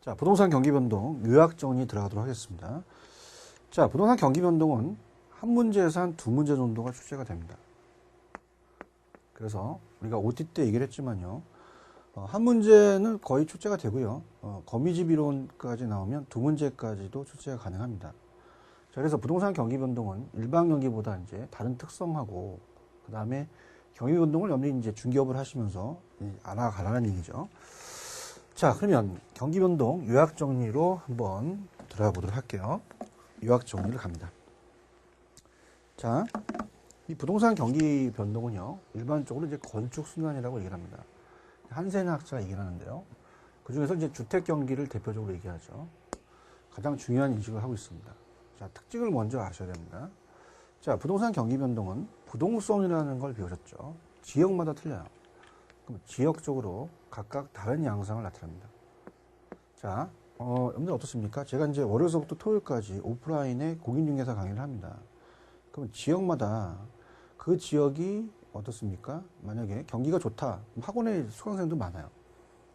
자, 부동산 경기 변동 요약 정리 들어가도록 하겠습니다. 자, 부동산 경기 변동은 한 문제에서 한 두 문제 정도가 출제가 됩니다. 그래서 우리가 OT 때 얘기를 했지만요. 한 문제는 거의 출제가 되고요. 거미집 이론까지 나오면 두 문제까지도 출제가 가능합니다. 자, 그래서 부동산 경기 변동은 일반 경기보다 이제 다른 특성하고, 그 다음에 경기 변동을 염리 이제 중개업을 하시면서 알아가라는 얘기죠. 자, 그러면 경기 변동 요약 정리로 한번 들어가 보도록 할게요. 요약 정리를 갑니다. 자, 이 부동산 경기 변동은요, 일반적으로 이제 건축 순환이라고 얘기를 합니다. 한세는 학자가 얘기를 하는데요. 그 중에서 이제 주택 경기를 대표적으로 얘기하죠. 가장 중요한 인식을 하고 있습니다. 자, 특징을 먼저 아셔야 됩니다. 자, 부동산 경기 변동은 부동성이라는 걸 배우셨죠. 지역마다 틀려요. 그럼 지역적으로 각각 다른 양상을 나타냅니다. 자, 여러분들 어떻습니까? 제가 이제 월요일서부터 토요일까지 오프라인에 공인중개사 강의를 합니다. 그럼 지역마다 그 지역이 어떻습니까? 만약에 경기가 좋다, 학원에 수강생도 많아요.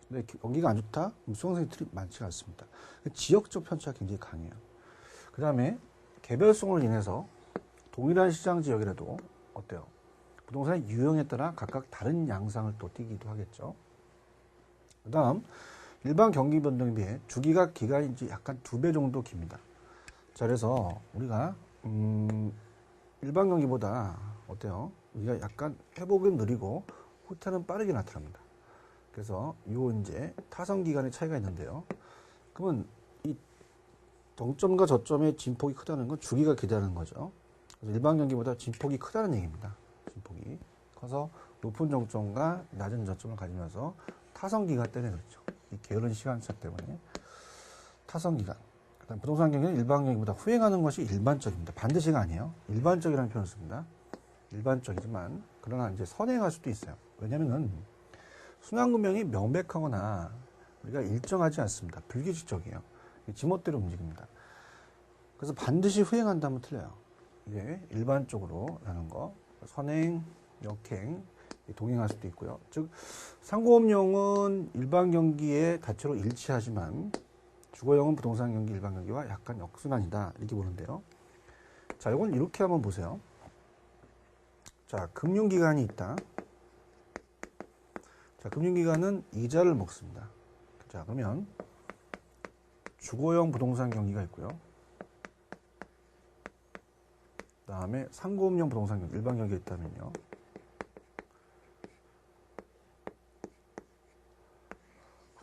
근데 경기가 안 좋다, 수강생들이 많지가 않습니다. 지역적 편차가 굉장히 강해요. 그 다음에 개별성으로 인해서 동일한 시장 지역이라도 어때요? 부동산의 유형에 따라 각각 다른 양상을 또 띠기도 하겠죠. 그 다음, 일반 경기 변동에 비해 주기가 기간이 이제 약간 2배 정도 깁니다. 자, 그래서 우리가, 일반 경기보다 어때요? 우리가 약간 회복은 느리고 후퇴는 빠르게 나타납니다. 그래서 요 이제 타선 기간의 차이가 있는데요. 그러면 이 정점과 저점의 진폭이 크다는 건 주기가 기다는 거죠. 그래서 일반 경기보다 진폭이 크다는 얘기입니다. 진폭이 커서 높은 정점과 낮은 저점을 가지면서 타선 기간 때문에 그렇죠. 이 게으른 시간차 때문에 타선 기간. 그다음 부동산 경기는 일반 경기보다 후행하는 것이 일반적입니다. 반드시가 아니에요. 일반적이라는 표현을 씁니다. 일반적이지만 그러나 이제 선행할 수도 있어요. 왜냐면은 순환금형이 명백하거나 우리가 일정하지 않습니다. 불규칙적이에요. 지멋대로 움직입니다. 그래서 반드시 후행한다면 틀려요. 이게 일반적으로 라는 거, 선행, 역행, 동행할 수도 있고요. 즉 상고업용은 일반 경기의 자체로 일치하지만 주거용은 부동산 경기 일반 경기와 약간 역순환이다 이렇게 보는데요. 자, 이건 이렇게 한번 보세요. 자, 금융기관이 있다. 자, 금융기관은 이자를 먹습니다. 자, 그러면 주거용 부동산 경기가 있고요. 그 다음에 상고업용 부동산 경기, 일반 경기가 있다면요.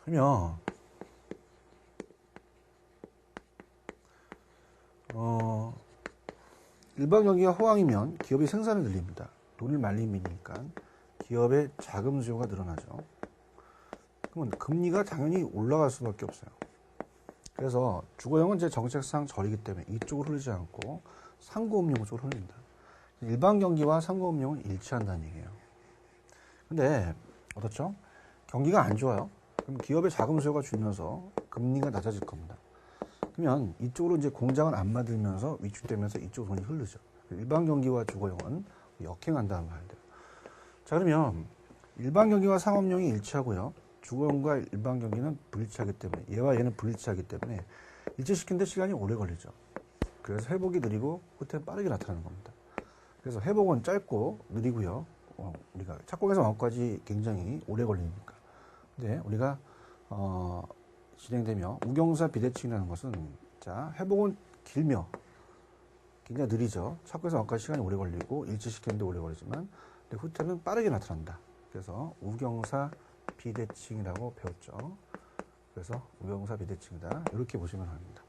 그러면 일반 경기가 호황이면 기업이 생산을 늘립니다. 돈을 말림이니까 기업의 자금 수요가 늘어나죠. 그러면 금리가 당연히 올라갈 수밖에 없어요. 그래서 주거용은 제 정책상 저리기 때문에 이쪽으로 흐르지 않고 상고업용 쪽으로 흐릅니다. 일반 경기와 상고업용은 일치한다는 얘기예요. 근데 어떻죠? 경기가 안 좋아요. 그럼 기업의 자금 수요가 줄면서 금리가 낮아질 겁니다. 그러면 이쪽으로 이제 공장을 안 만들면서 위축되면서 이쪽 돈이 흐르죠. 일반 경기와 주거용은 역행한다는 말 돼요. 자, 그러면 일반 경기와 상업용이 일치하고요. 주거용과 일반 경기는 불일치하기 때문에, 얘와 얘는 불일치하기 때문에 일치시키는데 시간이 오래 걸리죠. 그래서 회복이 느리고 후퇴는 빠르게 나타나는 겁니다. 그래서 회복은 짧고 느리고요. 우리가 착공에서 완공까지 굉장히 오래 걸리니까. 근데 우리가 진행되며 우경사 비대칭이라는 것은, 자, 회복은 길며 굉장히 느리죠. 착공에서 완공까지 시간이 오래 걸리고 일치시키는데 오래 걸리지만, 근데 후퇴는 빠르게 나타난다. 그래서 우경사 비대칭이라고 배웠죠. 그래서 우경사 비대칭이다. 이렇게 보시면 합니다.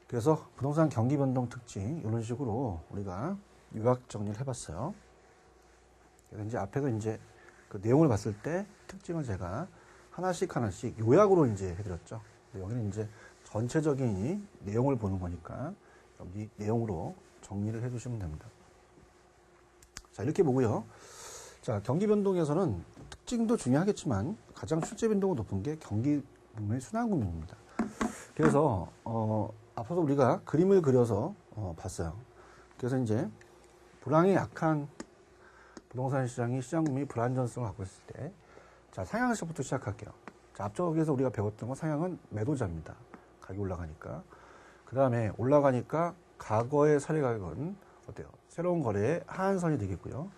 그래서 부동산 경기 변동 특징 이런 식으로 우리가 요약 정리를 해봤어요. 그래서 이제 앞에서 이제 그 내용을 봤을 때 특징을 제가 하나씩 요약으로 이제 해드렸죠. 여기는 이제 전체적인 내용을 보는 거니까 여기 내용으로 정리를 해주시면 됩니다. 자, 이렇게 보고요. 자, 경기 변동에서는 특징도 중요하겠지만 가장 출제 빈도가 높은 게 경기 부문의 순환금융입니다. 그래서 앞서서 우리가 그림을 그려서 봤어요. 그래서 이제 불황이 약한 부동산 시장이 시장 금융이 불안전성을 갖고 있을 때, 자, 상향세부터 시작할게요. 자, 앞쪽에서 우리가 배웠던 건 상향은 매도자입니다. 가격이 올라가니까. 그 다음에 올라가니까 과거의 사례 가격은 어때요? 새로운 거래의 하한선이 되겠고요.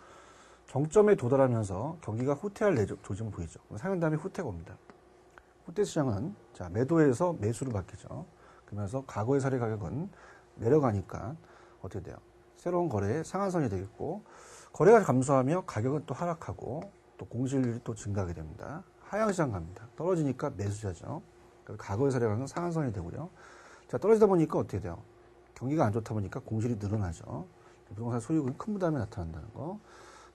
정점에 도달하면서 경기가 후퇴할 조짐을 보이죠. 상향 다음에 후퇴가 옵니다. 후퇴 시장은 자, 매도에서 매수로 바뀌죠. 그러면서 과거의 사례 가격은 내려가니까 어떻게 돼요? 새로운 거래의 상한선이 되겠고, 거래가 감소하며 가격은 또 하락하고 또 공실률이 또 증가하게 됩니다. 하향시장 갑니다. 떨어지니까 매수자죠. 과거의 사례 가격은 상한선이 되고요. 자, 떨어지다 보니까 어떻게 돼요? 경기가 안 좋다 보니까 공실이 늘어나죠. 부동산 소유금이 큰 부담이 나타난다는 거.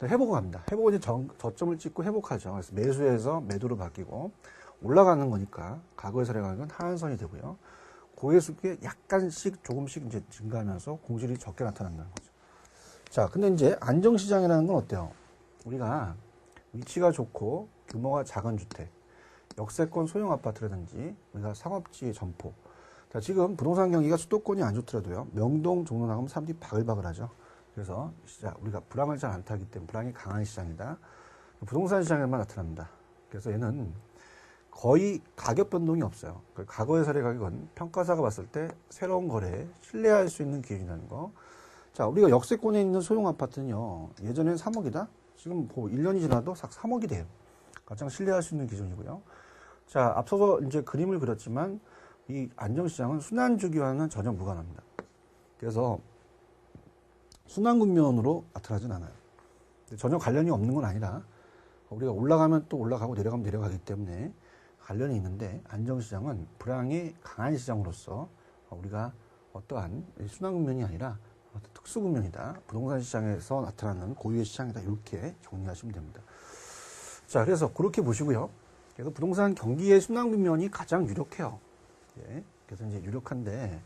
회복을 합니다. 회복은 이제 저점을 찍고 회복하죠. 그래서 매수에서 매도로 바뀌고, 올라가는 거니까 과거의 사례 가격은 하한선이 되고요. 고해수에 약간씩 조금씩 이제 증가하면서 공실이 적게 나타난다는 거죠. 자, 근데 이제 안정시장이라는 건 어때요? 우리가 위치가 좋고 규모가 작은 주택, 역세권 소형 아파트라든지 우리가 상업지의 점포. 자, 지금 부동산 경기가 수도권이 안 좋더라도요. 명동, 종로 나가면 사람들이 바글바글 하죠. 그래서 우리가 불황을 잘 안 타기 때문에 불황이 강한 시장이다. 부동산 시장에만 나타납니다. 그래서 얘는 거의 가격 변동이 없어요. 과거의 사례 가격은 평가사가 봤을 때 새로운 거래에 신뢰할 수 있는 기준이라는 거. 자, 우리가 역세권에 있는 소형 아파트는요, 예전엔 3억이다? 지금 1년이 지나도 3억이 돼요. 가장 신뢰할 수 있는 기준이고요. 자, 앞서서 이제 그림을 그렸지만, 이 안정시장은 순환주기와는 전혀 무관합니다. 그래서, 순환국면으로 나타나진 않아요. 전혀 관련이 없는 건 아니라, 우리가 올라가면 또 올라가고 내려가면 내려가기 때문에 관련이 있는데, 안정시장은 불황이 강한 시장으로서 우리가 어떠한 순환국면이 아니라 특수국면이다. 부동산 시장에서 나타나는 고유의 시장이다. 이렇게 정리하시면 됩니다. 자, 그래서 그렇게 보시고요. 그래서 부동산 경기의 순환국면이 가장 유력해요. 예, 그래서 이제 유력한데,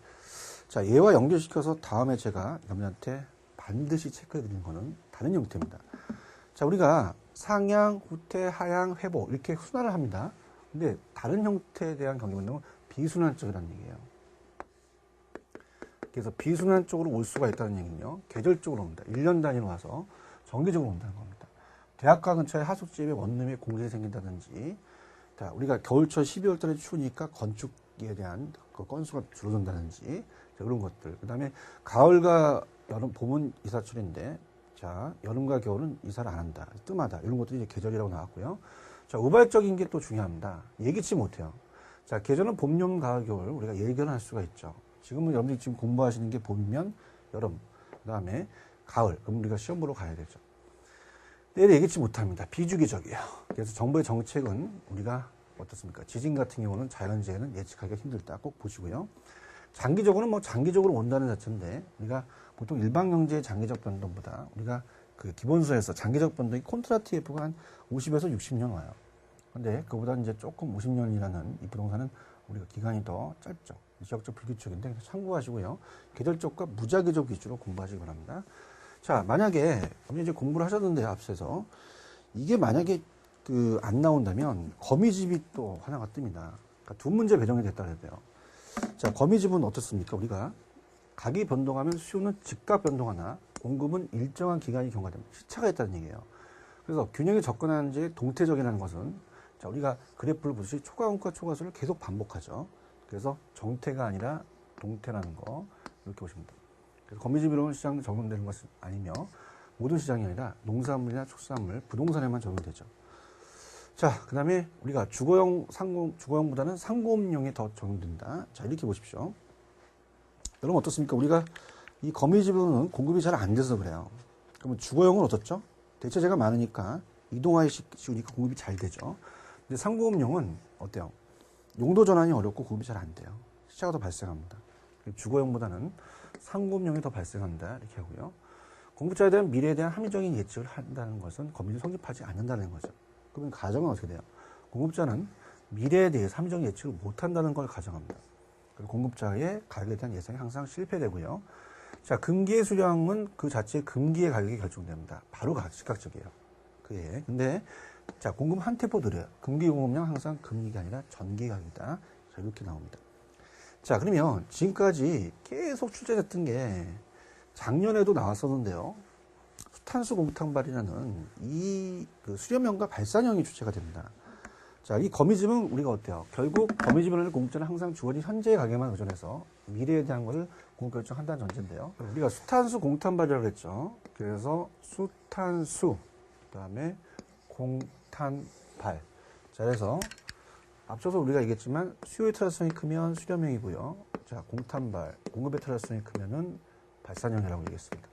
자, 얘와 연결시켜서 다음에 제가 여러분한테 반드시 체크해 드리는 거는 다른 형태입니다. 자, 우리가 상향, 후퇴, 하향, 회복 이렇게 순환을 합니다. 근데 다른 형태에 대한 경기 변동은 비순환적이라는 얘기예요. 그래서 비순환 쪽으로 올 수가 있다는 얘기는요. 계절적으로 옵니다. 1년 단위로 와서 정기적으로 온다는 겁니다. 대학가 근처에 하숙집에 원룸에 공실이 생긴다든지, 자, 우리가 겨울철 12월 달에 추우니까 건축에 대한 그 건수가 줄어든다든지, 자, 그런 것들. 그 다음에 가을과 여름, 봄은 이사철인데, 자, 여름과 겨울은 이사를 안 한다. 뜸하다. 이런 것들이 이제 계절이라고 나왔고요. 자, 우발적인 게 또 중요합니다. 예기치 못해요. 자, 계절은 봄, 여름, 가을, 겨울 우리가 예견할 수가 있죠. 지금은 여러분들이 지금 공부하시는 게 봄이면 여름, 그 다음에 가을. 그럼 우리가 시험 보러 가야 되죠. 때를 예기치 못합니다. 비주기적이에요. 그래서 정부의 정책은 우리가 어떻습니까? 지진 같은 경우는 자연재해는 예측하기가 힘들다. 꼭 보시고요. 장기적으로는 뭐 장기적으로 온다는 자체인데, 우리가 보통 일반 경제의 장기적 변동보다 우리가 그 기본서에서 장기적 변동이 콘트라TF가 한 50에서 60년 와요. 근데 그보다 이제 조금 50년이라는 이 부동산은 우리가 기간이 더 짧죠. 지역적 불규칙인데 참고하시고요. 계절적과 무작위적 위주로 공부하시기 바랍니다. 자, 만약에 이제 공부를 하셨는데요, 앞서서 이게 만약에 그 안 나온다면 거미집이 또 하나가 뜹니다. 그러니까 두 문제 배정이 됐다 그래야 돼요. 자, 거미집은 어떻습니까? 우리가 가격이 변동하면 수요는 즉각 변동하나 공급은 일정한 기간이 경과됩니다. 시차가 있다는 얘기예요. 그래서 균형에 접근하는 지 동태적이라는 것은, 자, 우리가 그래프를 보듯이 초과음과 초과수를 계속 반복하죠. 그래서 정태가 아니라 동태라는 거 이렇게 보시면 됩니다. 그래서 거미집이로는 시장 적용되는 것은 아니며 모든 시장이 아니라 농산물이나 축산물, 부동산에만 적용되죠. 자, 그 다음에 우리가 주거용보다는 상공업용에 더 적용된다. 자, 이렇게 보십시오. 여러분 어떻습니까? 우리가 이 거미집은 공급이 잘 안 돼서 그래요. 그러면 주거용은 어떻죠? 대체재가 많으니까 이동화에 씌우니까 공급이 잘 되죠. 근데 상공업용은 어때요? 용도 전환이 어렵고 공급이 잘 안 돼요. 시차가 더 발생합니다. 주거용보다는 상공업용이 더 발생한다. 이렇게 하고요. 공급자에 대한 미래에 대한 합리적인 예측을 한다는 것은 거미를 성립하지 않는다는 거죠. 그러면 가정은 어떻게 돼요? 공급자는 미래에 대해서 합리적인 예측을 못한다는 걸 가정합니다. 그리고 공급자의 가격에 대한 예상이 항상 실패되고요. 자, 금기의 수량은 그 자체의 금기의 가격이 결정됩니다. 바로 즉각적이에요. 그게. 근데, 자, 공급 한 템포 느려요. 금기 공급량 항상 금기가 아니라 전기 가격이다. 자, 이렇게 나옵니다. 자, 그러면 지금까지 계속 출제됐던 게 작년에도 나왔었는데요. 수탄수 공탕발이라는 이 그 수렴형과 발산형이 출제가 됩니다. 자, 이 거미집은 우리가 어때요? 결국 거미집을 공급자는 항상 주어진 현재의 가격만 의존해서 미래에 대한 것을 공급 결정한다는 전제인데요. 우리가 수탄수 공탄발이라고 했죠. 그래서 수탄수, 그 다음에 공탄발. 자, 그래서 앞서서 우리가 얘기했지만 수요의 트라스성이 크면 수렴형이고요. 자, 공탄발, 공급의 트라스성이 크면은 발산형이라고 얘기했습니다.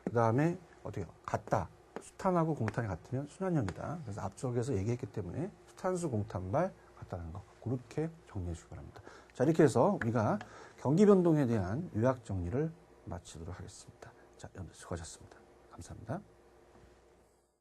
그 다음에 어떻게 같다. 수탄하고 공탄이 같으면 순환형이다. 그래서 앞쪽에서 얘기했기 때문에 수탄수 공탄발 같다는 거 그렇게 정리해 주시기 바랍니다. 자, 이렇게 해서 우리가 경기 변동에 대한 요약 정리를 마치도록 하겠습니다. 자, 여러분 수고하셨습니다. 감사합니다.